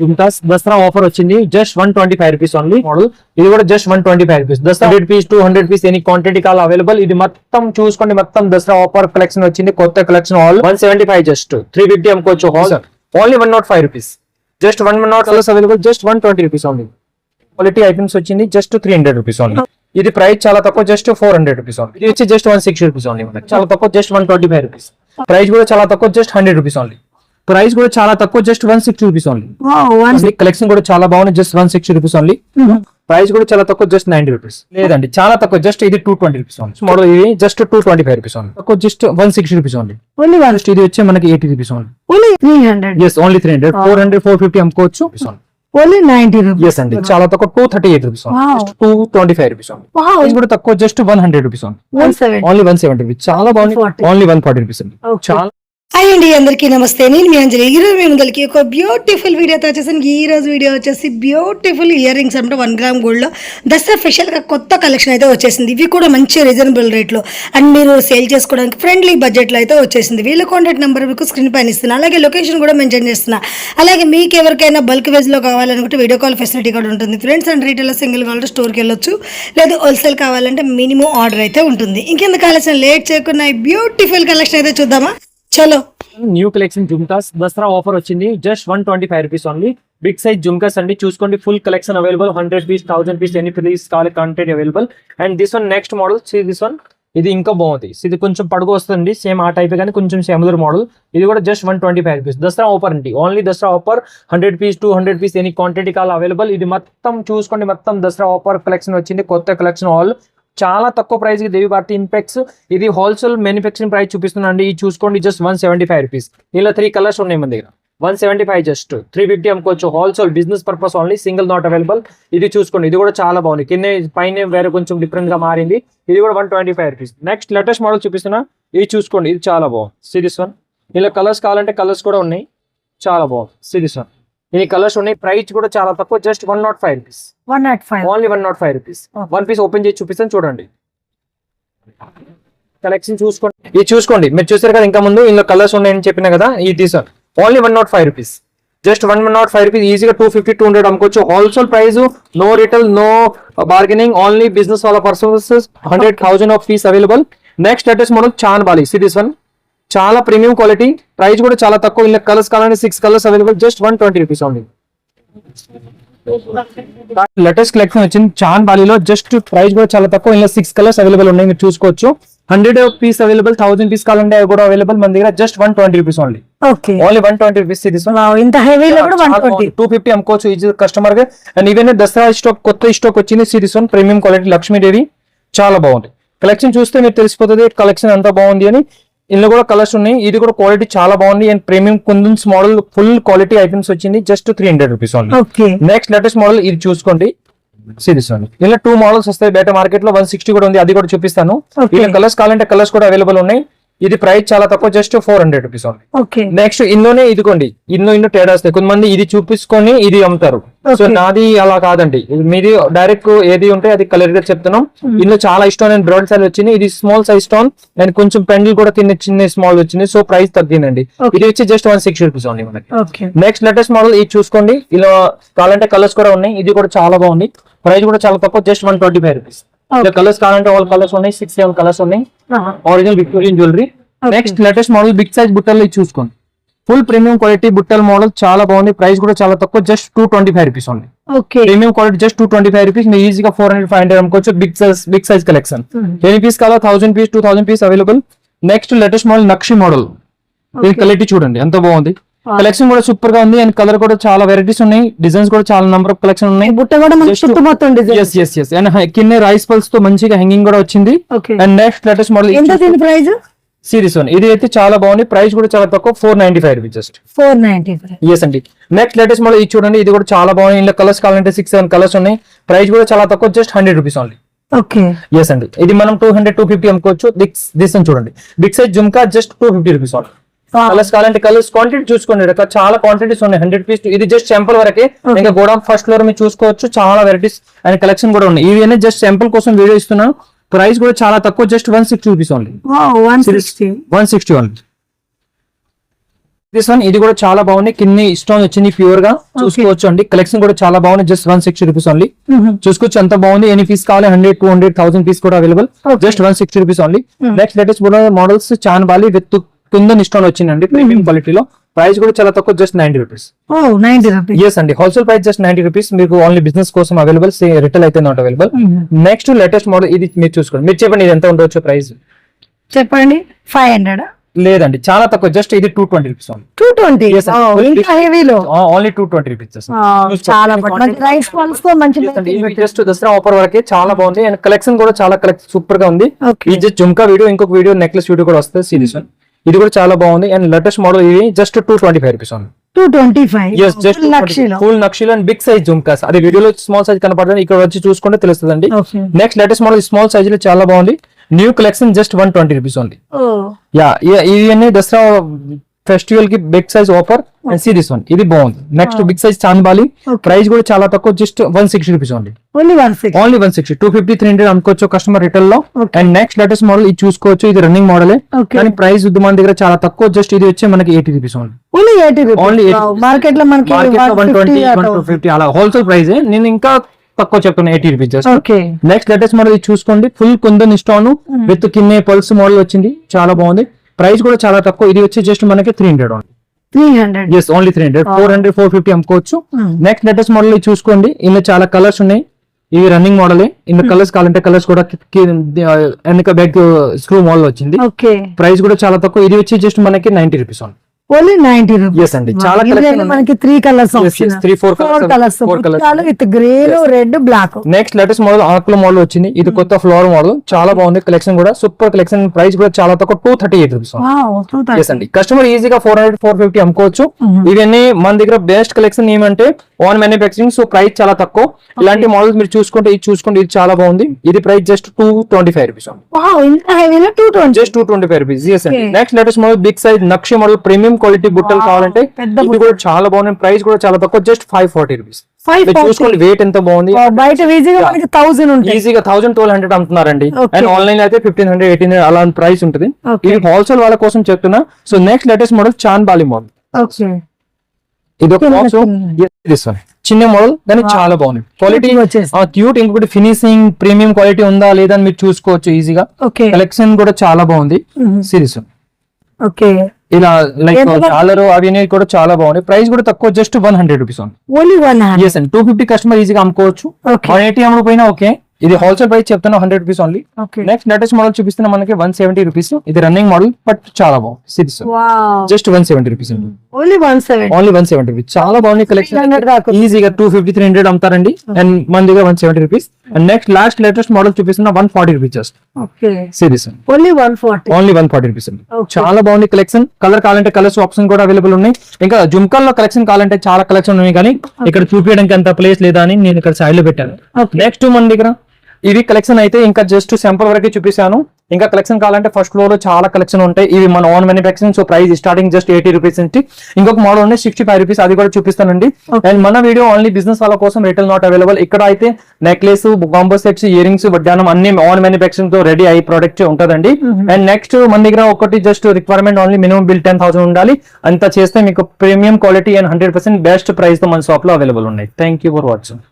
Jhumkas Dasara offer వచ్చింది just 125 rupees only model. ఇది కూడా just 125 rupees. Dasara 100 piece 200 piece any quantity call available. ఇది మొత్తం చూసుకోండి, మొత్తం దసరా ఆఫర్ కలెక్షన్ వచ్చింది, కొత్త కలెక్షన్. ఆల్ 175 జస్ట్ 350 అమ్ముకోవచ్చు. Hall only 105 rupees. Just 110 colours available, just 120 rupees only. Quality items వచ్చింది జస్ట్ 300 రూపీస్ ఓన్లీ. ఇది ప్రైస్ చాలా తక్కువ, జస్ట్ 400 రూపీస్ ఓన్లీ. ఇది వచ్చి జస్ట్ 160 రూపీస్ ఓన్లీ. చాలా తక్కువ, జస్ట్ 125 రూపీస్. ప్రైస్ కూడా చాలా తక్కువ, జస్ట్ 100 రూపీస్ ఓన్లీ. ప్రైస్ కూడా చాలా తక్కువ, జస్ట్ 160 రూపీస్ ఓన్లీ. కలెక్షన్ కూడా చాలా బాగుంది, జస్ట్ 160 రూపీస్ ఓన్లీ. ప్రైస్ కూడా చాలా తక్కువ, జస్ట్ 90 రూపీస్. లేదండి చాలా తక్కువ, జస్ట్ ఇది 220 రూపీస్ ఓన్లీ. మోడల్ ఇది జస్ట్ 225 రూపీస్ ఓన్లీ. తక్కువ జస్ట్ 160 రూపీస్ ఓన్లీ. ఇది వచ్చి మనకి 80 రూపీస్ ఓన్లీ. ఓన్లీ 300 400 450 అమ్ముకోవచ్చు. Only 90 rupees. ఎస్ అండి, చాలా తక్కువ 238 రూపీస్ జస్ట్ 225 రూపీస్ ఇది కూడా తక్కువ, జస్ట్ 100 రూపీస్ ఓన్లీ 170 రూపీస్. చాలా బాగుంది, ఓన్లీ 140 రూపీస్ అండి. చాలా హాయ్ అండి, అందరికీ నమస్తే. నేను మీ అంజలి. ఈరోజు మీ ముందరికి ఒక బ్యూటిఫుల్ వీడియోతో వచ్చేసాను. ఈ రోజు వీడియో వచ్చేసి బ్యూటిఫుల్ ఇయర్ రింగ్స్ అంటే 1 గ్రామ్ గోల్డ్ లో దసరా స్పెషల్ గా కొత్త కలెక్షన్ అయితే వచ్చేసింది. ఇవి కూడా మంచి రీజనబుల్ రేట్ లో అండ్ మీరు సేల్ చేసుకోవడానికి ఫ్రెండ్లీ బడ్జెట్ లో అయితే వచ్చేసింది. వీళ్ళ కాంటాక్ట్ నెంబర్ మీకు స్క్రీన్ పైన ఇస్తున్నా, అలాగే లొకేషన్ కూడా మెన్షన్ చేస్తున్నా. అలాగే మీకు ఎవరికైనా బల్క్ వేజ్ లో కావాలనుకుంటే వీడియో కాల్ ఫెసిలిటీ కూడా ఉంటుంది. ఫ్రెండ్స్ అండ్ రీటైల్ సింగిల్ కావాలంటే స్టోర్కి వెళ్ళొచ్చు, లేదా హోల్సేల్ కావాలంటే మినిమం ఆర్డర్ అయితే ఉంటుంది. ఇంకెందుకు కలెక్షన్ లేట్ చేయకుండా బ్యూటిఫుల్ కలెక్షన్ అయితే చూద్దామా, చలో. New collection jhumkas Dasara offer వచ్చింది just 125 rupees only. Big size jhumkas అండి, చూసుకోండి. Full collection available, 100 piece 1000 piece any piece కావాలి content available. And this one next model, this one ఇది ఇంకా బాగుంది. ఇది కొంచెం పడుగు వస్తుంది, సేమ్ ఆ టైప్ కానీ కొంచెం సిమిలర్ మోడల్. ఇది కూడా జస్ట్ 125 రూపీస్. దసరా ఆఫర్ అండి, only Dasara offer. 100 piece 200 piece any quantity call available. ఇది మొత్తం చూసుకోండి, మొత్తం దసరా ఆఫర్ కలెక్షన్ వచ్చింది, కొత్త కలెక్షన్. ఆల్ చాలా తక్కువ ప్రైస్ కి దేవి భారతి ఇన్ఫెక్స్. ఇది హోల్సేల్ మ్యానుఫ్యాక్చరింగ్ ప్రైస్ చూపిస్తున్నాండి. ఇది చూసుకోండి, జస్ట్ 175 రూపీస్. ఇలా 3 కలర్స్ ఉన్నాయి మన దగ్గర. 175 జస్ట్ 350 అమ్ముకోవచ్చు. Wholesale business purpose only, single not available. ఇది చూసుకోండి, ఇది కూడా చాలా బాగుంది. కింద పైన వేరే కొంచెం డిఫరెంట్ గా మారింది. ఇది కూడా 125 రూపీస్. నెక్స్ట్ లేటెస్ట్ మోడల్ చూపిస్తున్నా, ఇది చూసుకోండి, ఇది చాలా బాగుంది. This one. ఇలా కలర్స్ కావాలంటే కలర్స్ కూడా ఉన్నాయి, చాలా బాగుంది. This one. ఈ కలర్స్ ఉన్నాయి, ప్రైస్ కూడా చాలా తక్కువ, just 105 rupees. 105 only 105 rupees. 1 piece open చేసి చూపిస్తాను, చూడండి. కలెక్షన్ చూసుకోండి, ఇది చూసుకోండి. మీరు చూసారు కదా ఇంకా ముందు, ఇందులో కలర్స్ ఉన్నాయని చెప్పిన కదా. ఇది తీసాను, ఓన్లీ 105 రూపీస్. Just 105 rupees. ఈజీగా 250 200 అమ్ముకోవచ్చు. Wholesale price, no retail, no bargaining, only business వాళ్ళ persons. 100,000 of piece available. Next latest model Chandbali. This one చాలా ప్రీమియం క్వాలిటీ, ప్రైస్ కూడా చాలా తక్కువ. ఇలా కలర్స్ కావాలంటే 6 colours available, just 120 rupees only. Latest collection వచ్చింది చాన్ బాలీలో, జస్ట్ ప్రైస్ కూడా చాలా తక్కువ. ఇలా 6 కలర్స్ అవైలబుల్ ఉన్నాయి, మీరు చూసుకోవచ్చు. 100 పీస్ అవైలబుల్, 1000 పీస్ కావాలంటే అవి కూడా అవైలబుల్ మన దగ్గర. Just 120 rupees only. Only 120 rupees. ఇంత హెవీలో కూడా 120 250 అమ్ముకోవచ్చు ఈజీ కస్టమర్ గా. అండ్ ఈవెన్ దసరా స్టాక్, కొత్త స్టాక్ వచ్చింది. This one premium quality Lakshmidevi, చాలా బాగుంది. కలెక్షన్ చూస్తే మీరు తెలిసిపోతుంది కలెక్షన్ ఎంత బాగుంది అని. ఇందులో కూడా కలర్స్ ఉన్నాయి, ఇది కూడా క్వాలిటీ చాలా బాగుంది. And premium kundans model, full quality items వచ్చింది, just 300 rupees only. Next latest model, ఇది చూసుకోండి. ఇలా 2 మోడల్స్ వస్తాయి బయట మార్కెట్ లో. 160 కూడా ఉంది, అది కూడా చూపిస్తాను. ఇలా కలర్స్ కావాలంటే కలర్స్ కూడా అవైలబుల్ ఉన్నాయి. ఇది ప్రైస్ చాలా తక్కువ, జస్ట్ 400 రూపీస్ ఓన్లీ. నెక్స్ట్ ఇందులోనే ఇదిగోండి, ఇందులో తేడా వస్తాయి. కొంతమంది ఇది చూపించుకొని ఇది అమ్ముతారు. సో నాది అలా కాదండి, మీది డైరెక్ట్ ఏది ఉంటే అది కలర్ గా చెప్తున్నాం. ఇందులో చాలా స్టోన్ అండ్ బ్రాడ్ సైజ్ వచ్చింది. ఇది స్మాల్ సైజ్ స్టోన్ అండ్ కొంచెం పెండిల్ కూడా చిన్న స్మాల్ వచ్చింది. సో ప్రైస్ తగ్గిందండి. ఇది వచ్చి జస్ట్ 160 రూపీస్ ఓన్లీ మనకి. నెక్స్ట్ లేటెస్ట్ మోడల్, ఇది చూసుకోండి. ఇలా కావాలంటే కలర్స్ కూడా ఉన్నాయి, ఇది కూడా చాలా బాగుంది. ప్రైస్ కూడా చాలా తక్కువ, జస్ట్ 125 రూపీస్. కలర్స్ కావాలంటే ఆల్ కలర్స్ ఉన్నాయి, 6-7 కలర్స్ ఉన్నాయి. Original Victorian jewellery. Next latest model, big size బుట్టలు చూసుకోండి. ఫుల్ ప్రీమియం క్వాలిటీ బుట్టల మోడల్, చాలా బాగుంది. ప్రైస్ కూడా చాలా తక్కువ, just 225 rupees only. Premium quality, just 225 rupees. మీరు ఈజీగా 400-500 అమ్ముకోవచ్చు. Big size collection. ఎన్ని పీస్ కావాలో 1000 piece 2000 piece available. Next latest model nakshi model. ఇది క్వాలిటీ చూడండి ఎంత బాగుంది. కలెక్షన్ కూడా సూపర్ గా ఉంది. అండ్ కలర్ కూడా చాలా వెరైటీస్ ఉన్నాయి, డిజైన్స్ కూడా చాలా నంబర్ ఆఫ్ కలెక్షన్ ఉన్నాయి. కింద రైస్ పల్స్ తో మంచిగా హ్యాంగింగ్ కూడా వచ్చింది. And next latest model price series one, ఇది అయితే చాలా బాగుంది. ప్రైస్ కూడా చాలా తక్కువ, 495 రూపీస్ జస్ట్ 495. ఎస్ అండి. నెక్స్ట్ లేటెస్ట్ మోడల్ ఇది చూడండి, ఇది కూడా చాలా బాగుంది. ఇందులో కలర్స్ కావాలంటే 6-7 కలర్స్ ఉన్నాయి. ప్రైస్ కూడా చాలా తక్కువ, జస్ట్ 100 రూపీస్ ఓన్లీ. ఎస్ అండి. ఇది మనం 200-250 అమ్ముకోవచ్చు. దిస్ చూడండి, big size jhumka, just 250 rupees only. Colours కావాలంటే కలర్స్, క్వాంటిటీ చూసుకోండి, చాలా క్వాంటిటీస్ ఉన్నాయి. 100 పీస్. ఇది జస్ట్ శాంపుల్ వరకే, ఇంకా గోడౌన్ ఫస్ట్ ఫ్లోర్ మీరు చూసుకోవచ్చు. చాలా వెరైటీస్ అండ్ కలెక్షన్ కూడా ఉన్నాయి. ఇవి జస్ట్ శాంపుల్ కోసం వీడియో ఇస్తున్నాను. ప్రైస్ కూడా చాలా తక్కువ, just 160 rupees only. 160 only. This one ఇది కూడా చాలా బాగుంది, కింద స్టోన్ వచ్చింది ప్యూర్ గా చూసుకోవచ్చు అండి. కలెక్షన్ కూడా చాలా బాగుంది, జస్ట్ 160 రూపీస్ ఓన్లీ. చూసుకోవచ్చు ఎంత బాగుంది. ఎన్ని పీస్ కావాలి, 100, 200, 1000 పీస్ కూడా available, just 160 rupees only. Next latest models chandbali with kundan stone వచ్చిందండి ప్రీమియం క్వాలిటీలో. ప్రైస్ కూడా చాలా తక్కువ, జస్ట్ 90 రూపీస్. 90 రూపీస్. ఎస్ అండి, హోల్సేల్ ప్రైస్ జస్ట్ 90 రూపీస్. మీకు ఓన్లీ బిజినెస్ కోసం అవైలబుల్, రిటైల్ అయితే not available. Next latest model ఇది మీరు చూసుకోండి. మీరు చెప్పండి ఇది ఎంత ఉండొచ్చు ప్రైస్? చెప్పండి. 500 లేదండి, చాలా తక్కువ, జస్ట్ ఇది 220 రూపీస్ ఓన్లీ. 220. Yes, sir. ఇంకా హెవీలో ఓన్లీ 220 రూపీస్. చాలా బాగుంది. రైస్ బాల్స్ తో మంచి జస్ట్ దసరా ఆఫర్ వరకే చాలా బాగుంది. అండ్ కలెక్షన్ కూడా చాలా సూపర్ గా ఉంది. Okay. ఈ జస్ట్ జుమ్కా వీడియో, ఇంకొక వీడియో నెక్లెస్ వీడియో కూడా వస్తుంది సిరీస్ వన్. ఇది కూడా చాలా బాగుంది. అండ్ లేటెస్ట్ మోడల్ ఇది just 225 rupees only. 225. Yes, just full నక్షిలో అండ్ బిగ్ సైజ్ జుమ్కాస్. అది వీడియోలో స్మాల్ సైజ్ కనపడుతుంది, ఇక్కడ వచ్చి చూసుకుంటే తెలుస్తుందండి. Next latest model small size లో చాలా బాగుంది. New collection just 120 rupees only. ఇవన్నీ దసరా ఫెస్టివల్ కి big size offer. And see this one, ఇది బాగుంది. Next big size chandbali, price కూడా చాలా తక్కువ, just 160 rupees only. Only 160. Only 160, 250, 300 అనుకోవచ్చు కస్టమర్ రిటైల్ లో. అండ్ నెక్స్ట్ లేటెస్ట్ మోడల్ ఇది చూసుకోవచ్చు, ఇది రన్నింగ్ మోడల్, కానీ ప్రైస్ మన దగ్గర చాలా తక్కువ, జస్ట్ ఇది వచ్చి మనకి 80 rupees only. Only 80 rupees. Only market లో మనకి 120, 150 అలా హోల్సేల్ ప్రైస్. నేను ఇంకా తక్కువ చెప్తున్నా, 80 rupees just. Okay. Next latest model ఇది చూసుకోండి, ఫుల్ కుందన్ స్టోన్ విత్ కింద పల్స్ మోడల్ వచ్చింది, చాలా బాగుంది. ప్రైస్ కూడా చాలా తక్కువ, ఇది వచ్చి జస్ట్ మనకి 300 ఓన్లీ. 300. Yes, only 300. 400, 450 అమ్ముకోవచ్చు. నెక్స్ట్ లేటెస్ట్ మోడల్ ఇది చూసుకోండి, ఇందులో చాలా కలర్స్ ఉన్నాయి. ఇవి రన్నింగ్ మోడల్. ఇందులో కలర్స్ కావాలంటే కలర్స్ కూడా వెనక బ్యాక్ స్క్రూ మోడల్ వచ్చింది. ఓకే. ప్రైస్ కూడా చాలా తక్కువ, ఇది వచ్చి జస్ట్ మనకి 90 rupees only. Only 90 rupees. Yes అండి, చాలా కలెక్షన్ మనకి 3 colours option. 4 colours with green, red, black. Next latest model ఆకుల మోడల్ వచ్చింది, ఇది కొత్త ఫ్లోర్ మోడల్, చాలా బాగుంది. కలెక్షన్ కూడా సూపర్ కలెక్షన్. ప్రైస్ కూడా చాలా తక్కువ, 238 రూపీస్. ఎస్ అండి, కస్టమర్ ఈజీగా 400, 450 అమ్ముకోవచ్చు. ఇవన్నీ మన దగ్గర బెస్ట్ కలెక్షన్ ఏమంటే ఓన్ మ్యానుఫాక్చరింగ్, సో ప్రైస్ చాలా తక్కువ. ఇలాంటి మోడల్స్ మీరు చూసుకుంటే ఇది చూసుకోండి, ఇది చాలా బాగుంది. ఇది price just 225 rupees. Just 225 rupees. Yes అండి. Next latest model big size nakshi model, premium quality బుట్టలు కావాలంటే ఇది కూడా చాలా బాగుంది. ప్రైస్ కూడా చాలా తక్కువ, జస్ట్ 540 రూపీస్. చూసుకోండి వెయిట్ ఎంత బాగుంది. బయట ఈజీగా మనకి 1000 ఉంటుంది, ఈజీగా 1000, 1200 అమ్ముతున్నారండి. అండ్ ఆన్లైన్ అయితే 1500, 1800 అలా ప్రైస్ ఉంటుంది. ఇది హోల్సేల్ వాళ్ళ కోసం చెప్తున్నా. So next latest model chandbali model. ఇది ఒక చిన్న మోడల్, కానీ చాలా బాగుంది. Quality cute. ఇంకొకటి ఫినిషింగ్ ప్రీమియం క్వాలిటీ ఉందా లేదా అని మీరు చూసుకోవచ్చు ఈజీగా. కలెక్షన్ కూడా చాలా బాగుంది. సిరీస్ ఇలా లైక్ డాలర్ అవన్నీ కూడా చాలా బాగుంది. ప్రైస్ కూడా తక్కువ, జస్ట్ 100 రూపీస్ ఓన్లీ 100. ఎస్ అండి, 250 కస్టమర్ ఈజీగా అమ్ముకోవచ్చు. 180 అమ్ముకుపోయినా ఓకే. ఇది హోల్సేల్ ప్రైస్ చెప్తాను, 100 rupees only. Next latest model చూపిస్తున్నా మనకి 170 రూపీస్. ఇది రన్నింగ్ మోడల్, బట్ చాలా బాగుంది. సిరీస్ జస్ట్ 170 రూపీస్ అండి. Only 170 rupees. చాలా బాగుంది కలెక్షన్. ఈజీగా 250, 300 అమ్ముతారండి. అండ్ మన దగ్గర 170 rupees. And next latest model చూపిస్తున్నా 140 rupees just. Series only 140 rupees అండి. చాలా బాగుంది కలెక్షన్. కలర్ కావాలంటే కలర్స్ ఆప్షన్ కూడా అవైలబుల్ ఉన్నాయి. ఇంకా జుమ్కాల్లో కలెక్షన్ కావాలంటే చాలా కలెక్షన్ ఉన్నాయి, కానీ ఇక్కడ చూపించడానికి అంత ప్లేస్ లేదా అని నేను ఇక్కడ సైడ్ లో పెట్టాను. నెక్స్ట్ మన దగ్గర ఇవి కలెక్షన్ అయితే ఇంకా జస్ట్ శాంపుల్ వరకే చూపిస్తాను. ఇంకా కలెక్షన్ కావాలంటే ఫస్ట్ ఫ్లోర్ లో చాలా కలెక్షన్ ఉంటాయి. ఇవి మన own manufacturing, so price starting just 80 rupees నుంచి. ఇంకొక మోడల్ ఉంది 65 రూపీస్, అది కూడా చూపిస్తానండి. అండ్ మన వీడియో ఓన్లీ బిజినెస్ వాళ్ళ కోసం, రిటైల్ నాట్ అవైలబుల్. ఇక్కడ అయితే necklace, combo sets, ear rings, వడ్డానం అన్ని ఓన్ మ్యానుఫాక్చరింగ్ తో రెడీ అయ్యి ప్రోడక్ట్ ఉంటుందండి. అండ్ నెక్స్ట్ మన దగ్గర ఒకటి just requirement only minimum bill 10,000 ఉండాలి. అంత చేస్తే మీకు premium quality and 100% best price తో మన షాప్ లో అవైలబుల్ ఉన్నాయి. Thank you for watching.